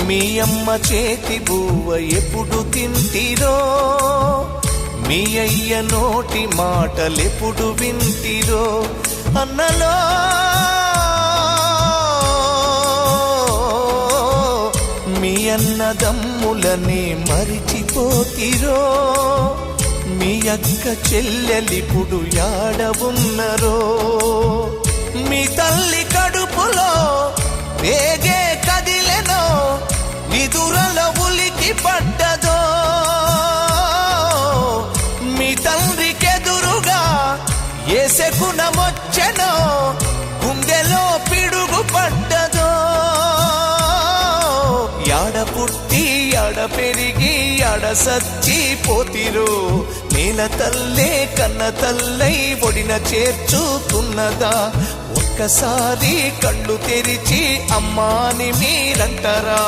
మీ అమ్మ చేతి బువ్వ ఎప్పుడు తింటిరో, మీ అయ్య నోటి మాటలెప్పుడు వింటిరో, అన్నలో మీ అన్నదమ్ములనే మరిచిపోతిరో, మీ అక్క చెల్లెలిప్పుడు యాడ ఉన్నరో, మీ తల్లి కడుపులో వేగే కదిలెనో, నిదురల ఉలికి పడ్డదో, మీ తండ్రికెదురుగా ఏ శకునమొచ్చెనో, గుండెలో పిడుగు పడ్డదో, యాడ పుట్టి యాడ పెరిగి యాడ సచ్చిపోతిరో, నేల తల్లే కన్న తల్లై ఒడిన చేర్చుతున్నదా, ఒక్కసారి కళ్ళు తెరిచి అమ్మాని మీరంటారా,